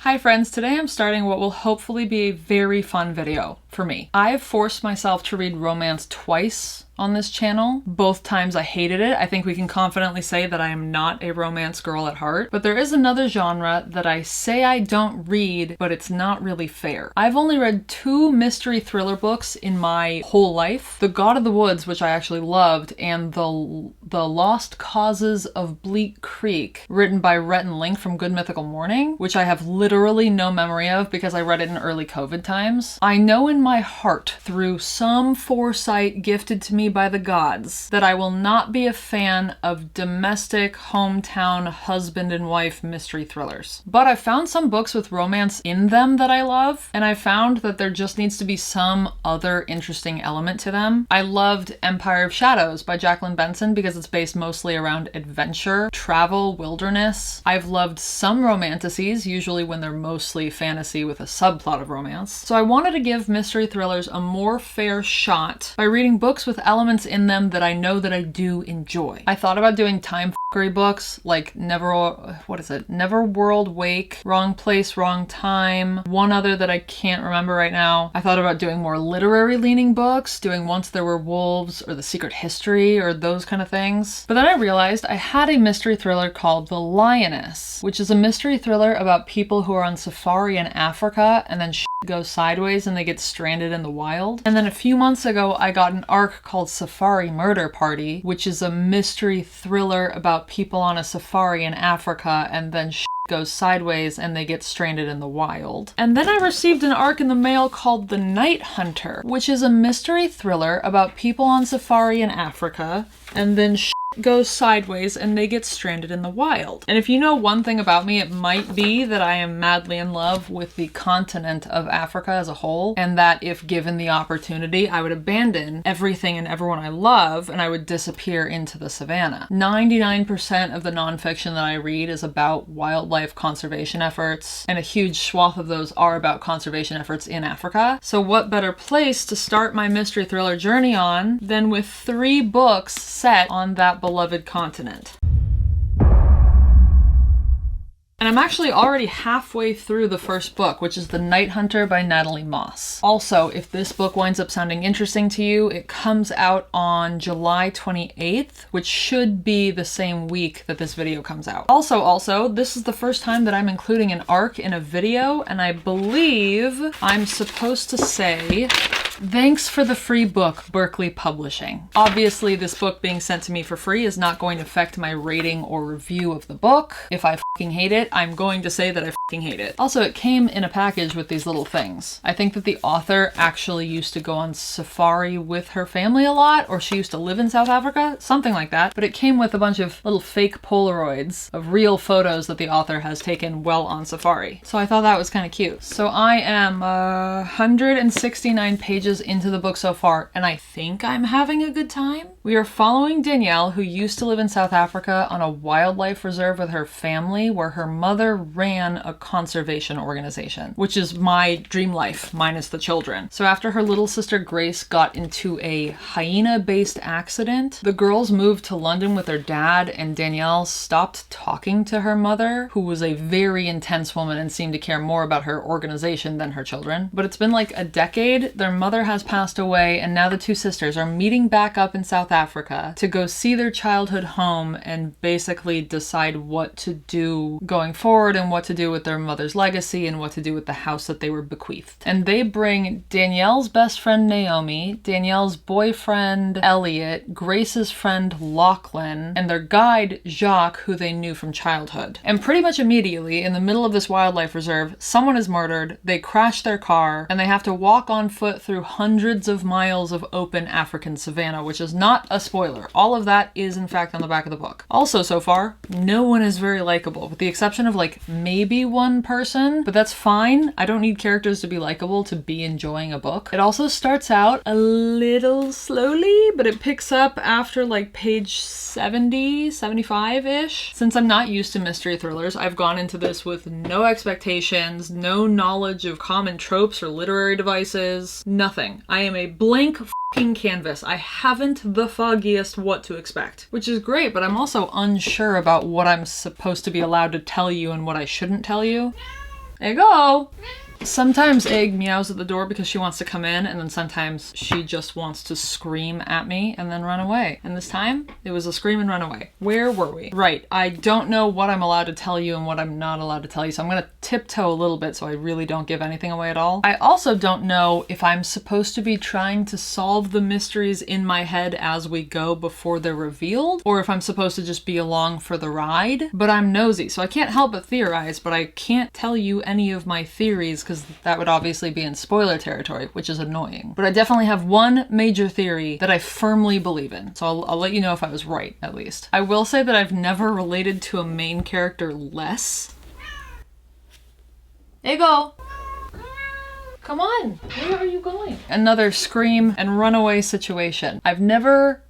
Hi friends, today I'm starting what will hopefully be a very fun video for me. I've forced myself to read romance twice on this channel. Both times I hated it. I think we can confidently say that I am not a romance girl at heart. But there is another genre that I say I don't read, but it's not really fair. I've only read 2 mystery thriller books in my whole life. The God of the Woods, which I actually loved, and The Lost Causes of Bleak Creek, written by Rhett and Link from Good Mythical Morning, which I have literally no memory of because I read it in early COVID times. I know in my heart, through some foresight gifted to me by the gods, that I will not be a fan of domestic, hometown, husband and wife mystery thrillers. But I found some books with romance in them that I love, and I found that there just needs to be some other interesting element to them. I loved Empire of Shadows by Jacqueline Benson because it's based mostly around adventure, travel, wilderness. I've loved some romanticies, usually when they're mostly fantasy with a subplot of romance. So I wanted to give mystery thrillers a more fair shot by reading books with elements in them that I know that I do enjoy. I thought about doing time f***ery books like Neverworld Wake, Wrong Place, Wrong Time, one other that I can't remember right now. I thought about doing more literary leaning books, doing Once There Were Wolves or The Secret History or those kind of things. But then I realized I had a mystery thriller called The Lioness, which is a mystery thriller about people who are on safari in Africa and then goes sideways and they get stranded in the wild. And then a few months ago, I got an arc called Safari Murder Party, which is a mystery thriller about people on a safari in Africa and then goes sideways and they get stranded in the wild. And then I received an arc in the mail called The Night Hunter, which is a mystery thriller about people on safari in Africa and then goes sideways and they get stranded in the wild. And if you know one thing about me, it might be that I am madly in love with the continent of Africa as a whole, and that if given the opportunity, I would abandon everything and everyone I love and I would disappear into the savannah. 99% of the nonfiction that I read is about wildlife conservation efforts, and a huge swath of those are about conservation efforts in Africa. So what better place to start my mystery thriller journey on than with 3 books set on that beloved continent. And I'm actually already halfway through the first book, which is The Night Hunter by Natalie Moss. Also, if this book winds up sounding interesting to you, it comes out on July 28th, which should be the same week that this video comes out. Also, this is the first time that I'm including an arc in a video, and I believe I'm supposed to say, thanks for the free book, Berkeley Publishing. Obviously, this book being sent to me for free is not going to affect my rating or review of the book. If I f***ing hate it, I'm going to say that I f***ing hate it. Also, it came in a package with these little things. I think that the author actually used to go on safari with her family a lot, or she used to live in South Africa, something like that. But it came with a bunch of little fake Polaroids of real photos that the author has taken while on safari. So I thought that was kind of cute. So I am 169 pages into the book so far, and I think I'm having a good time. We are following Danielle, who used to live in South Africa on a wildlife reserve with her family, where her mother ran a conservation organization, which is my dream life, minus the children. So after her little sister Grace got into a hyena-based accident, the girls moved to London with their dad, and Danielle stopped talking to her mother, who was a very intense woman and seemed to care more about her organization than her children. But it's been like a decade. Their mother has passed away, and now the 2 sisters are meeting back up in South Africa to go see their childhood home and basically decide what to do going forward and what to do with their mother's legacy and what to do with the house that they were bequeathed. And they bring Danielle's best friend Naomi, Danielle's boyfriend Elliot, Grace's friend Lachlan, and their guide Jacques, who they knew from childhood. And pretty much immediately, in the middle of this wildlife reserve, someone is murdered, they crash their car, and they have to walk on foot through hundreds of miles of open African savanna, which is not a spoiler. All of that is in fact on the back of the book. Also, so far, no one is very likable, with the exception of like maybe one person, but that's fine. I don't need characters to be likable to be enjoying a book. It also starts out a little slowly, but it picks up after like page 70, 75-ish. Since I'm not used to mystery thrillers, I've gone into this with no expectations, no knowledge of common tropes or literary devices, nothing. I am a blank f***ing canvas. I haven't the foggiest what to expect, which is great, but I'm also unsure about what I'm supposed to be allowed to tell you and what I shouldn't tell you. There you go. Sometimes Egg meows at the door because she wants to come in, and then sometimes she just wants to scream at me and then run away. And this time, it was a scream and run away. Where were we? Right, I don't know what I'm allowed to tell you and what I'm not allowed to tell you, so I'm gonna tiptoe a little bit so I really don't give anything away at all. I also don't know if I'm supposed to be trying to solve the mysteries in my head as we go before they're revealed, or if I'm supposed to just be along for the ride, but I'm nosy, so I can't help but theorize, but I can't tell you any of my theories because that would obviously be in spoiler territory, which is annoying. But I definitely have one major theory that I firmly believe in, so I'll let you know if I was right, at least. I will say that I've never related to a main character less. There you go. Come on, where are you going? Another scream and runaway situation. I've never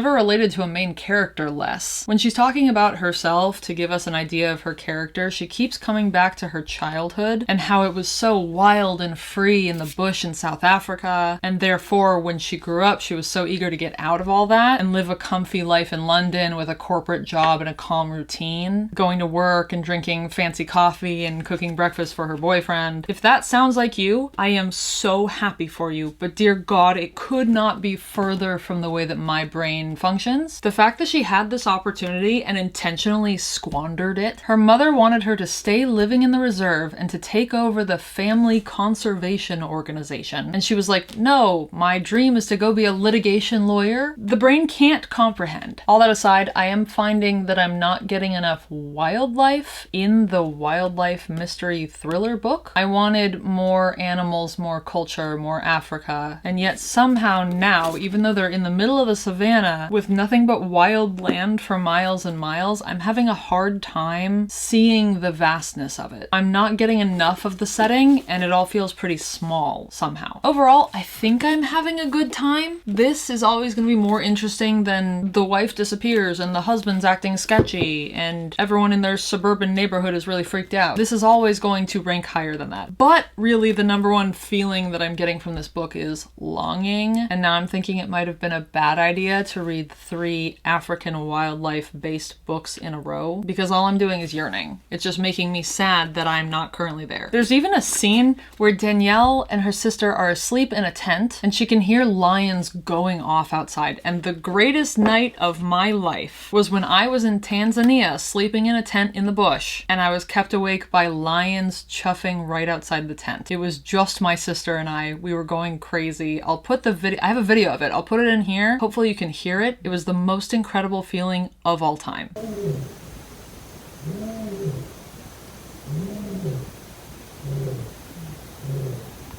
related to a main character less. When she's talking about herself to give us an idea of her character, she keeps coming back to her childhood and how it was so wild and free in the bush in South Africa, and therefore when she grew up she was so eager to get out of all that and live a comfy life in London with a corporate job and a calm routine, going to work and drinking fancy coffee and cooking breakfast for her boyfriend. If that sounds like you, I am so happy for you, but dear God, it could not be further from the way that my brain functions. The fact that she had this opportunity and intentionally squandered it. Her mother wanted her to stay living in the reserve and to take over the family conservation organization. And she was like, no, my dream is to go be a litigation lawyer. The brain can't comprehend. All that aside, I am finding that I'm not getting enough wildlife in the wildlife mystery thriller book. I wanted more animals, more culture, more Africa. And yet somehow now, even though they're in the middle of the savannah with nothing but wild land for miles and miles, I'm having a hard time seeing the vastness of it. I'm not getting enough of the setting and it all feels pretty small somehow. Overall, I think I'm having a good time. This is always going to be more interesting than the wife disappears and the husband's acting sketchy and everyone in their suburban neighborhood is really freaked out. This is always going to rank higher than that. But really the number one feeling that I'm getting from this book is longing, and now I'm thinking it might have been a bad idea to read 3 African wildlife-based books in a row, because all I'm doing is yearning. It's just making me sad that I'm not currently there. There's even a scene where Danielle and her sister are asleep in a tent, and she can hear lions going off outside, and the greatest night of my life was when I was in Tanzania sleeping in a tent in the bush, and I was kept awake by lions chuffing right outside the tent. It was just my sister and I. We were going crazy. I'll put the video, I have a video of it. I'll put it in here. Hopefully you can hear it. It was the most incredible feeling of all time.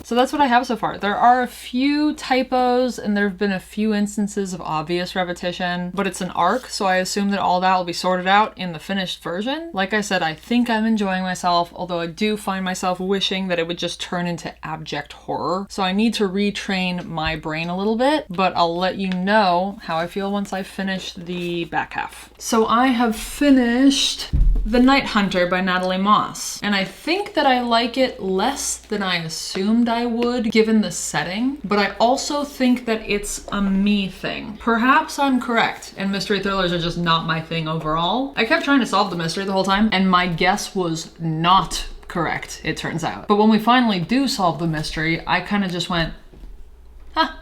So that's what I have so far. There are a few typos and there have been a few instances of obvious repetition, but it's an arc, so I assume that all that will be sorted out in the finished version. Like I said, I think I'm enjoying myself, although I do find myself wishing that it would just turn into abject horror. So I need to retrain my brain a little bit, but I'll let you know how I feel once I finish the back half. So I have finished The Night Hunter by Natalie Moss, and I think that I like it less than I assumed I would given the setting, but I also think that it's a me thing. Perhaps I'm correct and mystery thrillers are just not my thing overall. I kept trying to solve the mystery the whole time and my guess was not correct, it turns out. But when we finally do solve the mystery, I kind of just went, huh,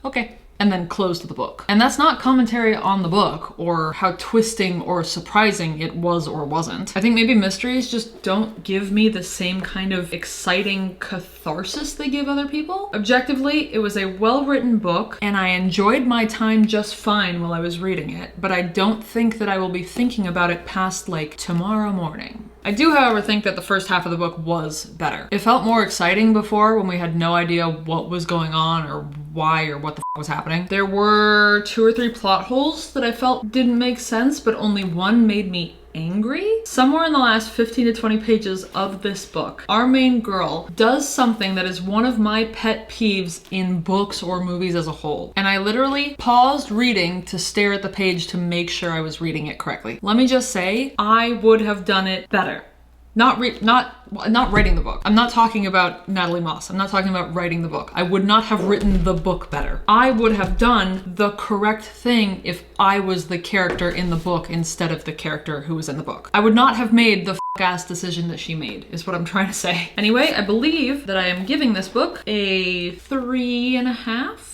okay. And then closed the book. And that's not commentary on the book or how twisting or surprising it was or wasn't. I think maybe mysteries just don't give me the same kind of exciting catharsis they give other people. Objectively, it was a well-written book and I enjoyed my time just fine while I was reading it, but I don't think that I will be thinking about it past like tomorrow morning. I do, however, think that the first half of the book was better. It felt more exciting before when we had no idea what was going on or why or what the was happening. There were 2 or 3 plot holes that I felt didn't make sense, but only one made me angry. Somewhere in the last 15 to 20 pages of this book, our main girl does something that is one of my pet peeves in books or movies as a whole. And I literally paused reading to stare at the page to make sure I was reading it correctly. Let me just say, I would have done it better. Not writing the book. I'm not talking about Natalie Moss. I'm not talking about writing the book. I would not have written the book better. I would have done the correct thing if I was the character in the book instead of the character who was in the book. I would not have made the ass decision that she made, is what I'm trying to say. Anyway, I believe that I am giving this book a 3.5.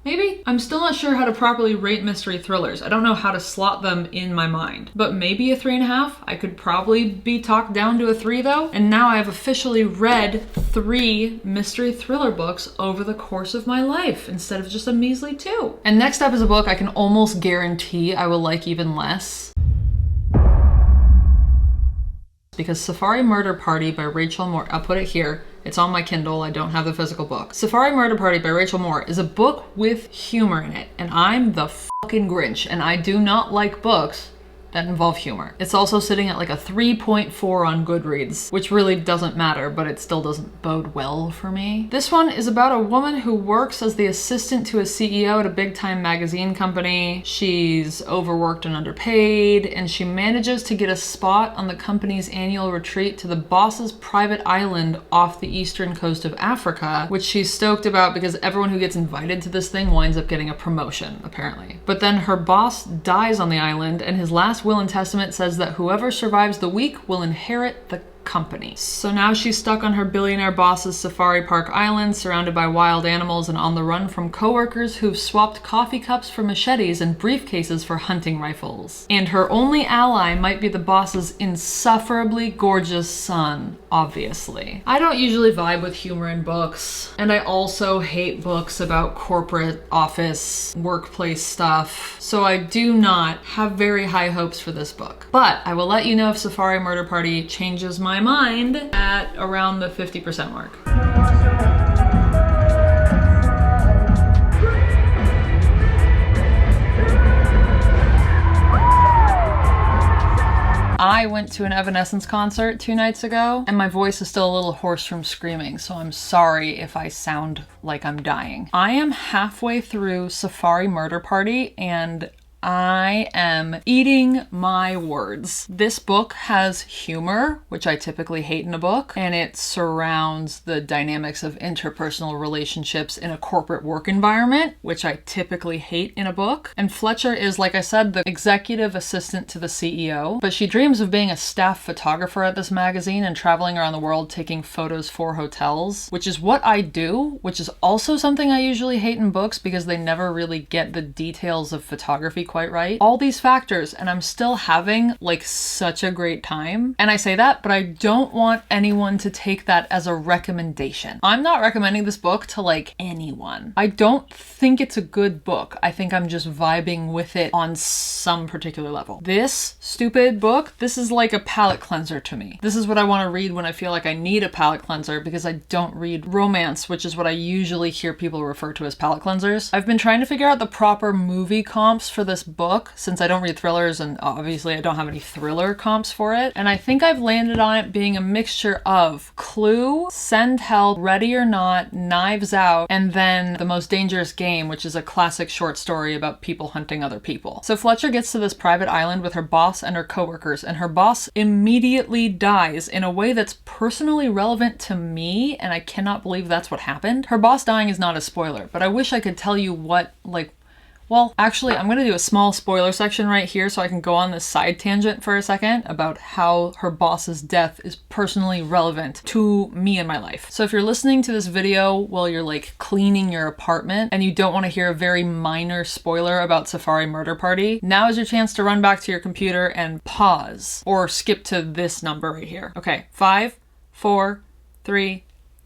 Maybe? I'm still not sure how to properly rate mystery thrillers. I don't know how to slot them in my mind, but maybe a 3.5. I could probably be talked down to a 3 though. And now I have officially read 3 mystery thriller books over the course of my life instead of just a measly 2. And next up is a book I can almost guarantee I will like even less. Because Safari Murder Party by Rachel Moore, I'll put it here. It's on my Kindle, I don't have the physical book. Safari Murder Party by Rachel Moore is a book with humor in it, and I'm the fucking Grinch, and I do not like books that involve humor. It's also sitting at like a 3.4 on Goodreads, which really doesn't matter, but it still doesn't bode well for me. This one is about a woman who works as the assistant to a CEO at a big time magazine company. She's overworked and underpaid, and she manages to get a spot on the company's annual retreat to the boss's private island off the eastern coast of Africa, which she's stoked about because everyone who gets invited to this thing winds up getting a promotion, apparently. But then her boss dies on the island, and his last will and testament says that whoever survives the week will inherit the company. So now she's stuck on her billionaire boss's safari park island, surrounded by wild animals and on the run from coworkers who've swapped coffee cups for machetes and briefcases for hunting rifles. And her only ally might be the boss's insufferably gorgeous son, obviously. I don't usually vibe with humor in books, and I also hate books about corporate office, workplace stuff, so I do not have very high hopes for this book. But I will let you know if Safari Murder Party changes my mind at around the 50% mark. I went to an Evanescence concert 2 nights ago, and my voice is still a little hoarse from screaming, so I'm sorry if I sound like I'm dying. I am halfway through Safari Murder Party, and I am eating my words. This book has humor, which I typically hate in a book, and it surrounds the dynamics of interpersonal relationships in a corporate work environment, which I typically hate in a book. And Fletcher is, like I said, the executive assistant to the CEO, but she dreams of being a staff photographer at this magazine and traveling around the world taking photos for hotels, which is what I do, which is also something I usually hate in books because they never really get the details of photography quite right. All these factors, and I'm still having like such a great time. And I say that, but I don't want anyone to take that as a recommendation. I'm not recommending this book to like anyone. I don't think it's a good book. I think I'm just vibing with it on some particular level. This stupid book, this is like a palate cleanser to me. This is what I want to read when I feel like I need a palate cleanser, because I don't read romance, which is what I usually hear people refer to as palate cleansers. I've been trying to figure out the proper movie comps for this book, since I don't read thrillers, and obviously I don't have any thriller comps for it. And I think I've landed on it being a mixture of Clue, Send Help, Ready or Not, Knives Out, and then The Most Dangerous Game, which is a classic short story about people hunting other people. So Fletcher gets to this private island with her boss and her coworkers, and her boss immediately dies in a way that's personally relevant to me, and I cannot believe that's what happened. Her boss dying is not a spoiler, but I wish I could tell you what, well, actually, I'm going to do a small spoiler section right here so I can go on this side tangent for a second about how her boss's death is personally relevant to me and my life. So if you're listening to this video while you're like cleaning your apartment and you don't want to hear a very minor spoiler about Safari Murder Party, now is your chance to run back to your computer and pause or skip to this number right here. Okay, 5, 4, 3,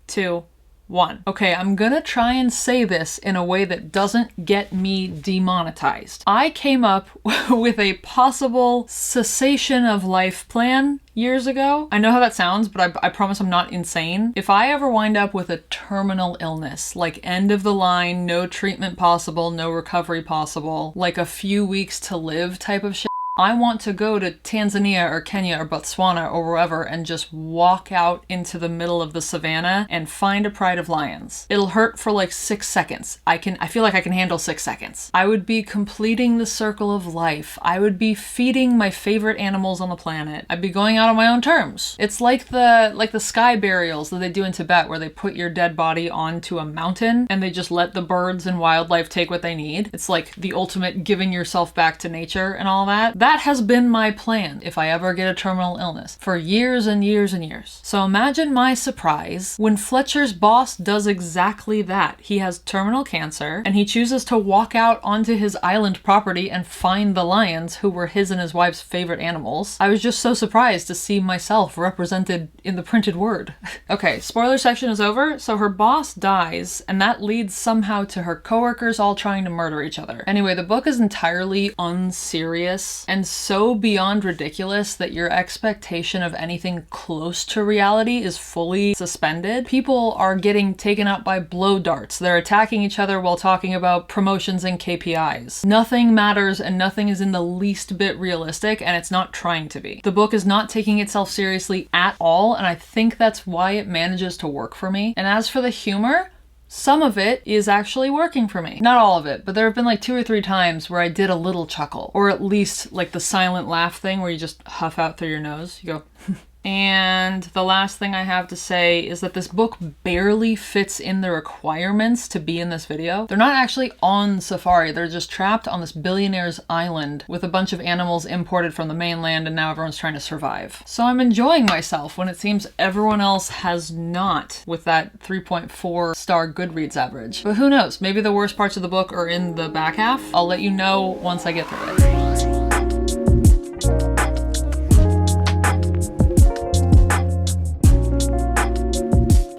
2, 1. Okay, I'm gonna try and say this in a way that doesn't get me demonetized. I came up with a possible cessation of life plan years ago. I know how that sounds, but I promise I'm not insane. If I ever wind up with a terminal illness, like end of the line, no treatment possible, no recovery possible, like a few weeks to live type of shit, I want to go to Tanzania or Kenya or Botswana or wherever and just walk out into the middle of the savannah and find a pride of lions. It'll hurt for like 6 seconds. I feel like I can handle 6 seconds. I would be completing the circle of life. I would be feeding my favorite animals on the planet. I'd be going out on my own terms. It's like the sky burials that they do in Tibet, where they put your dead body onto a mountain and they just let the birds and wildlife take what they need. It's like the ultimate giving yourself back to nature and all that. That has been my plan if I ever get a terminal illness for years and years and years. So imagine my surprise when Fletcher's boss does exactly that. He has terminal cancer and he chooses to walk out onto his island property and find the lions, who were his and his wife's favorite animals. I was just so surprised to see myself represented in the printed word. Okay, spoiler section is over. So her boss dies, and that leads somehow to her coworkers all trying to murder each other. Anyway, the book is entirely unserious and so beyond ridiculous that your expectation of anything close to reality is fully suspended. People are getting taken out by blow darts. They're attacking each other while talking about promotions and KPIs. Nothing matters and nothing is in the least bit realistic, and it's not trying to be. The book is not taking itself seriously at all, and I think that's why it manages to work for me. And as for the humor, some of it is actually working for me. Not all of it, but there have been like 2 or 3 times where I did a little chuckle, or at least like the silent laugh thing where you just huff out through your nose. You go, And the last thing I have to say is that this book barely fits in the requirements to be in this video. They're not actually on safari. They're just trapped on this billionaire's island with a bunch of animals imported from the mainland, and now everyone's trying to survive. So I'm enjoying myself when it seems everyone else has not, with that 3.4 star Goodreads average. But who knows? Maybe the worst parts of the book are in the back half. I'll let you know once I get through it.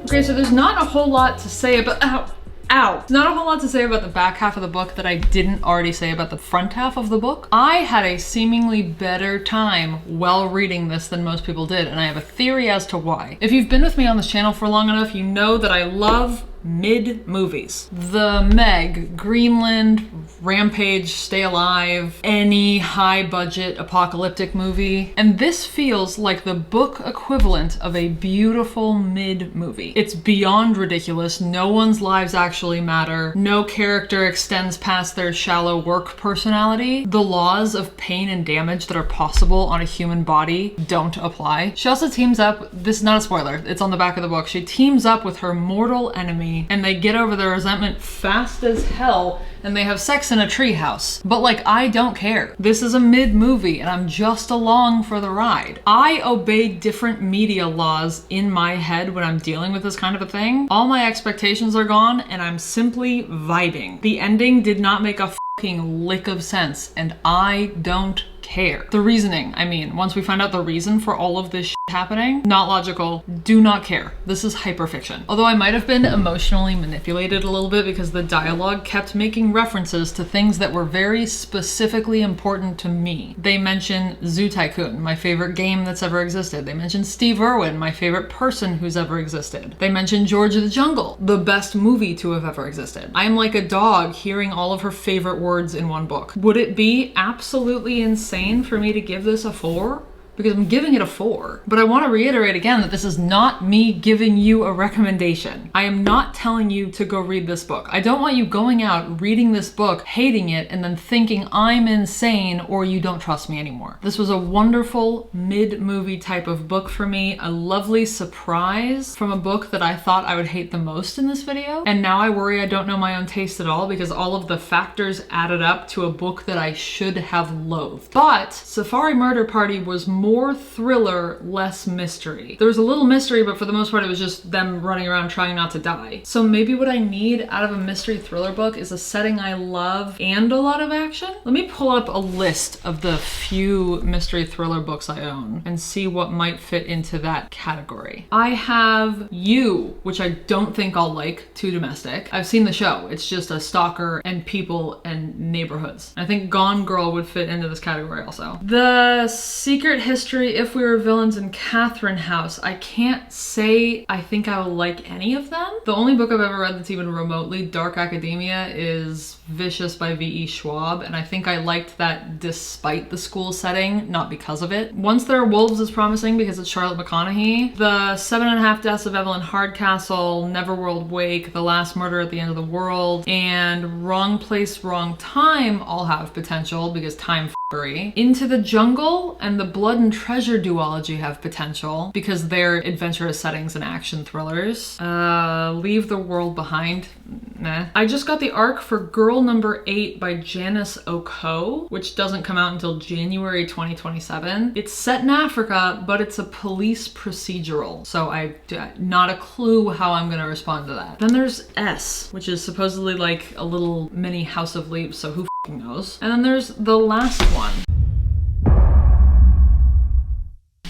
Okay, so there's not a whole lot to say about, not a whole lot to say about the back half of the book that I didn't already say about the front half of the book. I had a seemingly better time while reading this than most people did, and I have a theory as to why. If you've been with me on this channel for long enough, you know that I love mid-movies. The Meg, Greenland, Rampage, Stay Alive, any high-budget apocalyptic movie. And this feels like the book equivalent of a beautiful mid-movie. It's beyond ridiculous. No one's lives actually matter. No character extends past their shallow work personality. The laws of pain and damage that are possible on a human body don't apply. She also teams up, this is not a spoiler, it's on the back of the book, she teams up with her mortal enemy, and they get over their resentment fast as hell, and they have sex in a treehouse. But like, I don't care. This is a mid-movie and I'm just along for the ride. I obey different media laws in my head when I'm dealing with this kind of a thing. All my expectations are gone and I'm simply vibing. The ending did not make a fucking lick of sense, and I don't care. The reasoning, I mean, once we find out the reason for all of this shit happening, not logical, do not care. This is hyperfiction. Although I might have been emotionally manipulated a little bit because the dialogue kept making references to things that were very specifically important to me. They mention Zoo Tycoon, my favorite game that's ever existed. They mention Steve Irwin, my favorite person who's ever existed. They mention George of the Jungle, the best movie to have ever existed. I'm like a dog hearing all of her favorite words in one book. Would it be absolutely insane for me to give this a 4? Because I'm giving it a 4. But I want to reiterate again that this is not me giving you a recommendation. I am not telling you to go read this book. I don't want you going out, reading this book, hating it, and then thinking I'm insane or you don't trust me anymore. This was a wonderful mid-movie type of book for me, a lovely surprise from a book that I thought I would hate the most in this video. And now I worry I don't know my own taste at all because all of the factors added up to a book that I should have loathed. But Safari Murder Party was more thriller, less mystery. There was a little mystery, but for the most part, it was just them running around trying not to die. So maybe what I need out of a mystery thriller book is a setting I love and a lot of action. Let me pull up a list of the few mystery thriller books I own and see what might fit into that category. I have You, which I don't think I'll like, too domestic. I've seen the show. It's just a stalker and people and neighborhoods. I think Gone Girl would fit into this category also. The Secret History History, If We Were Villains, and Catherine House. I can't say I think I will like any of them. The only book I've ever read that's even remotely dark academia is Vicious by V.E. Schwab, and I think I liked that despite the school setting, not because of it. Once There Are Wolves is promising because it's Charlotte McConaughey. The 7.5 Deaths of Evelyn Hardcastle, Neverworld Wake, The Last Murder at the End of the World, and Wrong Place, Wrong Time all have potential because time f***ery. Into the Jungle and the Blood and Treasure duology have potential because they're adventurous settings and action thrillers. Leave the World Behind. Nah. I just got the arc for Girl Number 8 by Janice Oko, which doesn't come out until January 2027. It's set in Africa, but it's a police procedural, so I not a clue how I'm gonna respond to that. Then there's S, which is supposedly like a little mini House of Leaves, so who f***ing knows? And then there's the last one.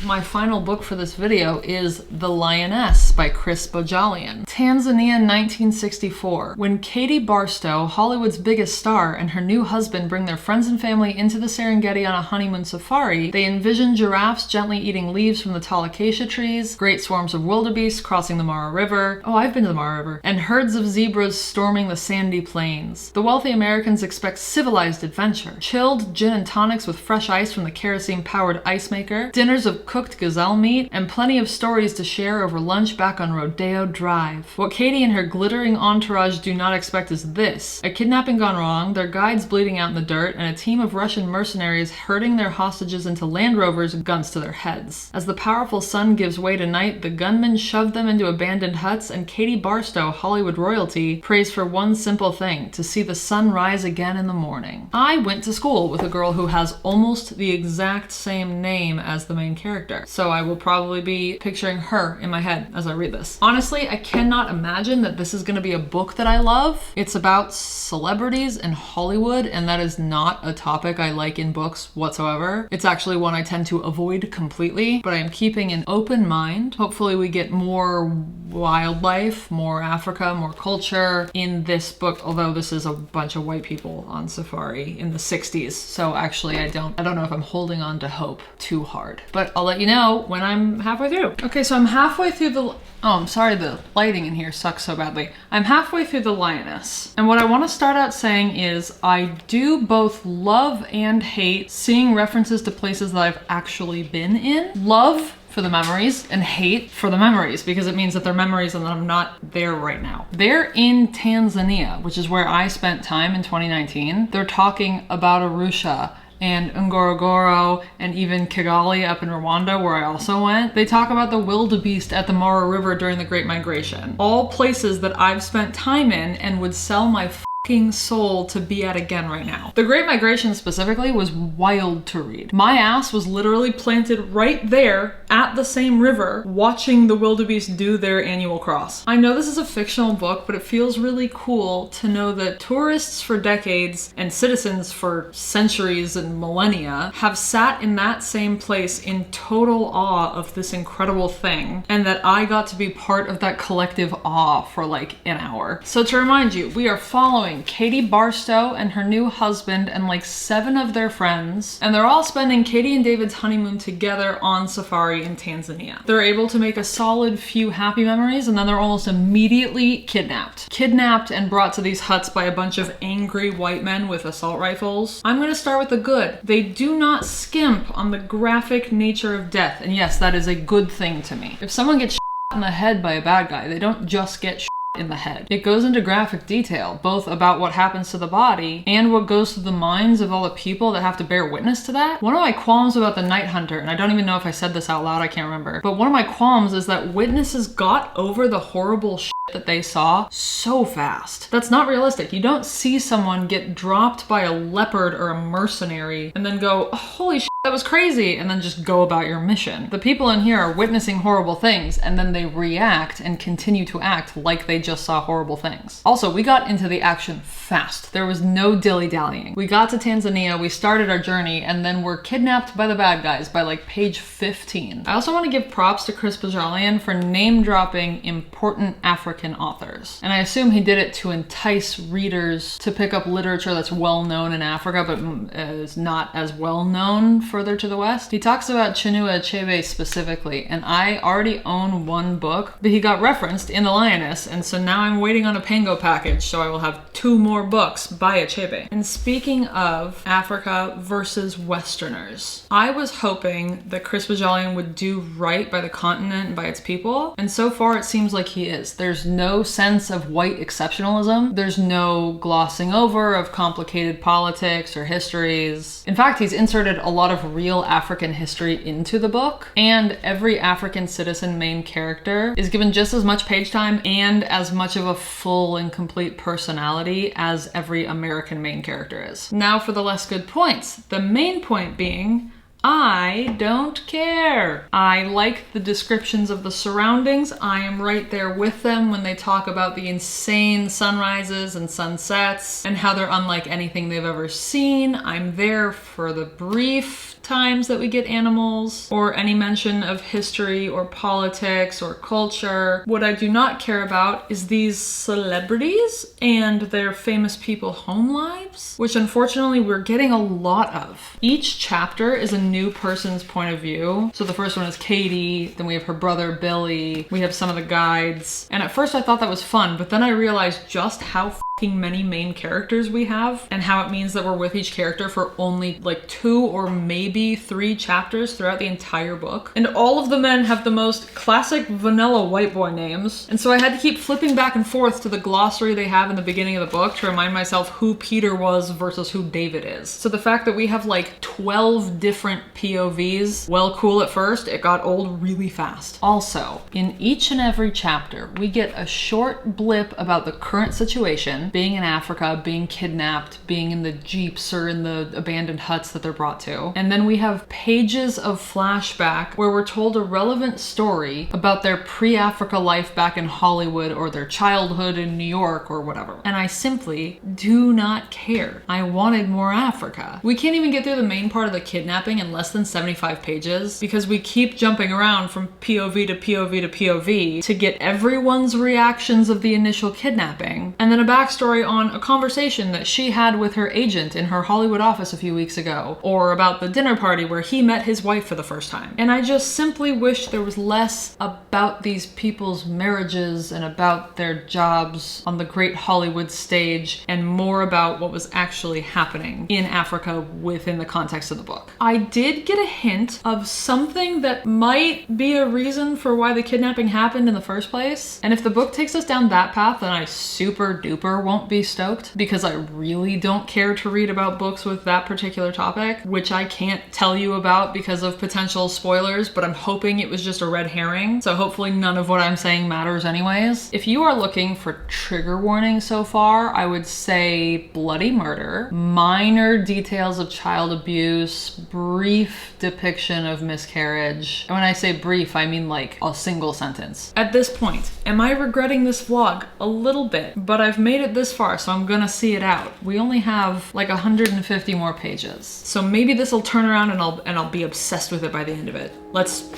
My final book for this video is The Lioness by Chris Bojalian. Tanzania, 1964. When Katie Barstow, Hollywood's biggest star, and her new husband bring their friends and family into the Serengeti on a honeymoon safari, they envision giraffes gently eating leaves from the tall acacia trees, great swarms of wildebeest crossing the Mara River. Oh, I've been to the Mara River. And herds of zebras storming the sandy plains. The wealthy Americans expect civilized adventure. Chilled gin and tonics with fresh ice from the kerosene-powered ice maker, dinners of cooked gazelle meat, and plenty of stories to share over lunch back on Rodeo Drive. What Katie and her glittering entourage do not expect is this: a kidnapping gone wrong, their guides bleeding out in the dirt, and a team of Russian mercenaries herding their hostages into Land Rovers, guns to their heads. As the powerful sun gives way to night, the gunmen shove them into abandoned huts, and Katie Barstow, Hollywood royalty, prays for one simple thing: to see the sun rise again in the morning. I went to school with a girl who has almost the exact same name as the main character, so I will probably be picturing her in my head as I read this. Honestly, I cannot imagine that this is going to be a book that I love. It's about celebrities and Hollywood, and that is not a topic I like in books whatsoever. It's actually one I tend to avoid completely, but I am keeping an open mind. Hopefully we get more wildlife, more Africa, more culture in this book, although this is a bunch of white people on safari in the 60s, so actually I don't know if I'm holding on to hope too hard, but I'll let you know when I'm halfway through. Okay, so I'm halfway through the... Oh, I'm sorry, the lighting in here sucks so badly. I'm halfway through The Lioness. And what I want to start out saying is I do both love and hate seeing references to places that I've actually been in. Love for the memories and hate for the memories because it means that they're memories and that I'm not there right now. They're in Tanzania, which is where I spent time in 2019. They're talking about Arusha and Ngorongoro, and even Kigali up in Rwanda, where I also went. They talk about the wildebeest at the Mara River during the Great Migration. All places that I've spent time in and would sell my fucking soul to be at again right now. The Great Migration specifically was wild to read. My ass was literally planted right there at the same river watching the wildebeest do their annual cross. I know this is a fictional book, but it feels really cool to know that tourists for decades and citizens for centuries and millennia have sat in that same place in total awe of this incredible thing, and that I got to be part of that collective awe for like an hour. So to remind you, we are following Katie Barstow and her new husband and like 7 of their friends, and they're all spending Katie and David's honeymoon together on safari in Tanzania. They're able to make a solid few happy memories, and then they're almost immediately kidnapped. Kidnapped and brought to these huts by a bunch of angry white men with assault rifles. I'm gonna start with the good. They do not skimp on the graphic nature of death, and yes, that is a good thing to me. If someone gets shot in the head by a bad guy, they don't just get shot in the head. It goes into graphic detail, both about what happens to the body and what goes through the minds of all the people that have to bear witness to that. One of my qualms about The Night Hunter, and I don't even know if I said this out loud, I can't remember, but one of my qualms is that witnesses got over the horrible shit that they saw so fast. That's not realistic. You don't see someone get dropped by a leopard or a mercenary and then go, oh, holy shit, that was crazy, and then just go about your mission. The people in here are witnessing horrible things, and then they react and continue to act like they just saw horrible things. Also, we got into the action fast. There was no dilly-dallying. We got to Tanzania, we started our journey, and then we're kidnapped by the bad guys by like page 15. I also want to give props to Chris Bojalian for name-dropping important African authors. And I assume he did it to entice readers to pick up literature that's well known in Africa, but is not as well known further to the west. He talks about Chinua Achebe specifically, and I already own one book, but he got referenced in The Lioness, and so now I'm waiting on a Pango package, so I will have 2 more books by Achebe. And speaking of Africa versus Westerners, I was hoping that Chris Bajalian would do right by the continent and by its people, and so far it seems like he is. There's no sense of white exceptionalism. There's no glossing over of complicated politics or histories. In fact, he's inserted a lot of real African history into the book, and every African citizen main character is given just as much page time and as much of a full and complete personality as every American main character is. Now for the less good points. The main point being, I don't care. I like the descriptions of the surroundings. I am right there with them when they talk about the insane sunrises and sunsets and how they're unlike anything they've ever seen. I'm there for the brief times that we get animals or any mention of history or politics or culture. What I do not care about is these celebrities and their famous people home lives, which unfortunately we're getting a lot of. Each chapter is a new person's point of view. So the first one is Katie, then we have her brother Billy, we have some of the guides. And at first I thought that was fun, but then I realized just how many main characters we have and how it means that we're with each character for only like 2 or maybe 3 chapters throughout the entire book. And all of the men have the most classic vanilla white boy names. And so I had to keep flipping back and forth to the glossary they have in the beginning of the book to remind myself who Peter was versus who David is. So the fact that we have like 12 different POVs, well, cool at first, it got old really fast. Also, in each and every chapter, we get a short blip about the current situation, being in Africa, being kidnapped, being in the jeeps or in the abandoned huts that they're brought to. And then we have pages of flashback where we're told a relevant story about their pre-Africa life back in Hollywood or their childhood in New York or whatever. And I simply do not care. I wanted more Africa. We can't even get through the main part of the kidnapping in less than 75 pages because we keep jumping around from POV to POV to POV to get everyone's reactions of the initial kidnapping, and then a backstory on a conversation that she had with her agent in her Hollywood office a few weeks ago, or about the dinner party where he met his wife for the first time. And I just simply wish there was less about these people's marriages and about their jobs on the great Hollywood stage and more about what was actually happening in Africa within the context of the book. I did get a hint of something that might be a reason for why the kidnapping happened in the first place. And if the book takes us down that path, then I super duper won't be stoked because I really don't care to read about books with that particular topic, which I can't tell you about because of potential spoilers, but I'm hoping it was just a red herring. So hopefully none of what I'm saying matters anyways. If you are looking for trigger warning so far, I would say bloody murder, minor details of child abuse, brief depiction of miscarriage. And when I say brief, I mean like a single sentence. At this point, am I regretting this vlog? A little bit, but I've made it this far, so I'm gonna see it out. We only have like 150 more pages. So maybe this will turn around and I'll be obsessed with it by the end of it. Let's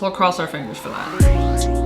all cross our fingers for that.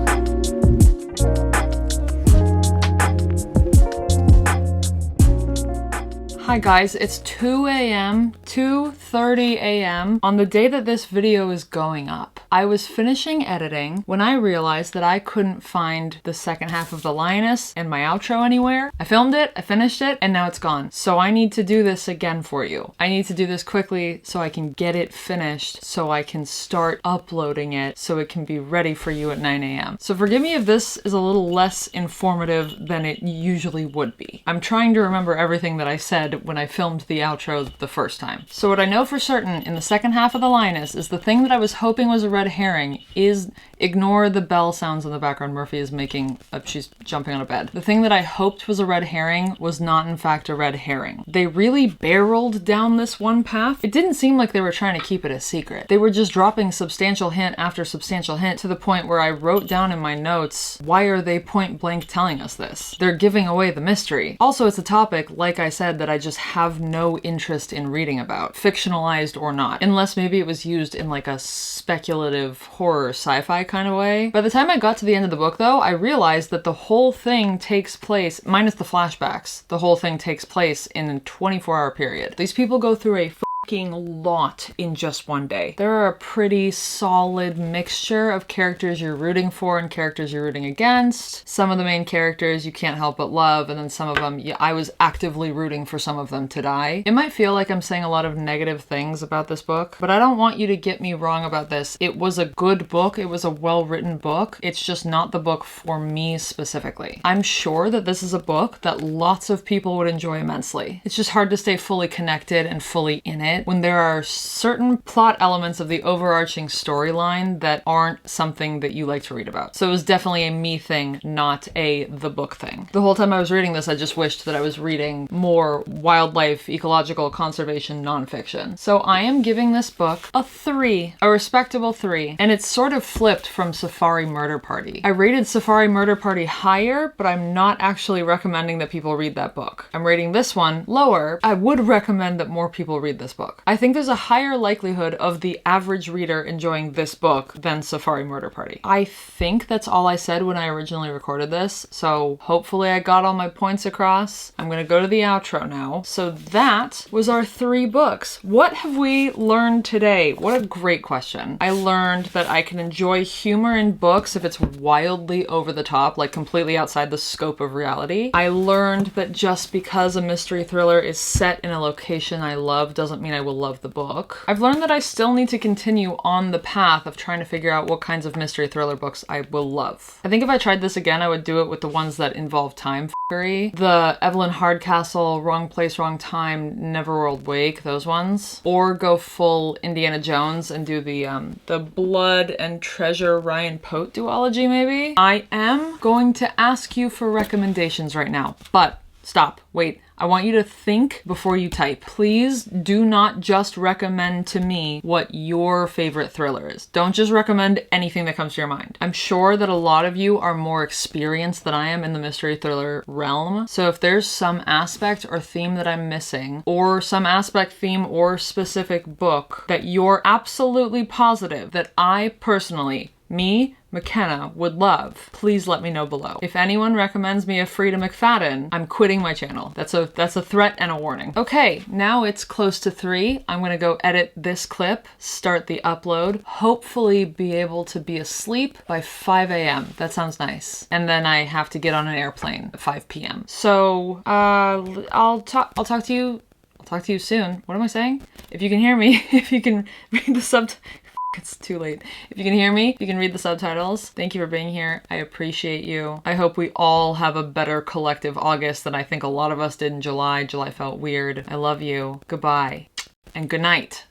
Hi guys, it's 2 a.m., 2:30 a.m. on the day that this video is going up. I was finishing editing when I realized that I couldn't find the second half of The Lioness and my outro anywhere. I filmed it, I finished it, and now it's gone. So I need to do this again for you. I need to do this quickly so I can get it finished, so I can start uploading it, so it can be ready for you at 9 a.m. So forgive me if this is a little less informative than it usually would be. I'm trying to remember everything that I said when I filmed the outro the first time. So what I know for certain in the second half of The Lioness is the thing that I was hoping was a red herring is, ignore the bell sounds in the background. Murphy is making, she's jumping on a bed. The thing that I hoped was a red herring was not in fact a red herring. They really barreled down this one path. It didn't seem like they were trying to keep it a secret. They were just dropping substantial hint after substantial hint to the point where I wrote down in my notes, why are they point blank telling us this? They're giving away the mystery. Also, it's a topic, like I said, that I just have no interest in reading about, fictionalized or not, unless maybe it was used in like a speculative horror sci-fi kind of way. By the time I got to the end of the book though, I realized that the whole thing takes place, minus the flashbacks, the whole thing takes place in a 24-hour period. These people go through a lot in just one day. There are a pretty solid mixture of characters you're rooting for and characters you're rooting against. Some of the main characters you can't help but love, and then some of them, I was actively rooting for some of them to die. It might feel like I'm saying a lot of negative things about this book, but I don't want you to get me wrong about this. It was a good book. It was a well-written book. It's just not the book for me specifically. I'm sure that this is a book that lots of people would enjoy immensely. It's just hard to stay fully connected and fully in it when there are certain plot elements of the overarching storyline that aren't something that you like to read about. So it was definitely a me thing, not a the book thing. The whole time I was reading this, I just wished that I was reading more wildlife, ecological, conservation nonfiction. So I am giving this book a 3, a respectable 3, and it's sort of flipped from Safari Murder Party. I rated Safari Murder Party higher, but I'm not actually recommending that people read that book. I'm rating this one lower. I would recommend that more people read this book. I think there's a higher likelihood of the average reader enjoying this book than Safari Murder Party. I think that's all I said when I originally recorded this, so hopefully I got all my points across. I'm gonna go to the outro now. So that was our 3 books. What have we learned today? What a great question. I learned that I can enjoy humor in books if it's wildly over the top, like completely outside the scope of reality. I learned that just because a mystery thriller is set in a location I love doesn't mean I will love the book. I've learned that I still need to continue on the path of trying to figure out what kinds of mystery thriller books I will love. I think if I tried this again, I would do it with the ones that involve time f***ery. The Evelyn Hardcastle, Wrong Place, Wrong Time, Neverworld Wake, those ones. Or go full Indiana Jones and do the Blood and Treasure Ryan Pote duology maybe. I am going to ask you for recommendations right now, but stop, wait. I want you to think before you type. Please do not just recommend to me what your favorite thriller is. Don't just recommend anything that comes to your mind. I'm sure that a lot of you are more experienced than I am in the mystery thriller realm. So if there's some aspect or theme that I'm missing, or some aspect, theme, or specific book that you're absolutely positive that I personally, me, McKenna, would love, please let me know below. If anyone recommends me a Frida McFadden, I'm quitting my channel. That's a threat and a warning. Okay, now it's close to 3. I'm gonna go edit this clip, start the upload, hopefully be able to be asleep by 5 a.m. That sounds nice. And then I have to get on an airplane at 5 p.m. So, I'll talk to you soon. What am I saying? If you can hear me, if you can read the subtitles. It's too late. If you can hear me, you can read the subtitles. Thank you for being here. I appreciate you. I hope we all have a better collective August than I think a lot of us did in July. July felt weird. I love you. Goodbye. And good night.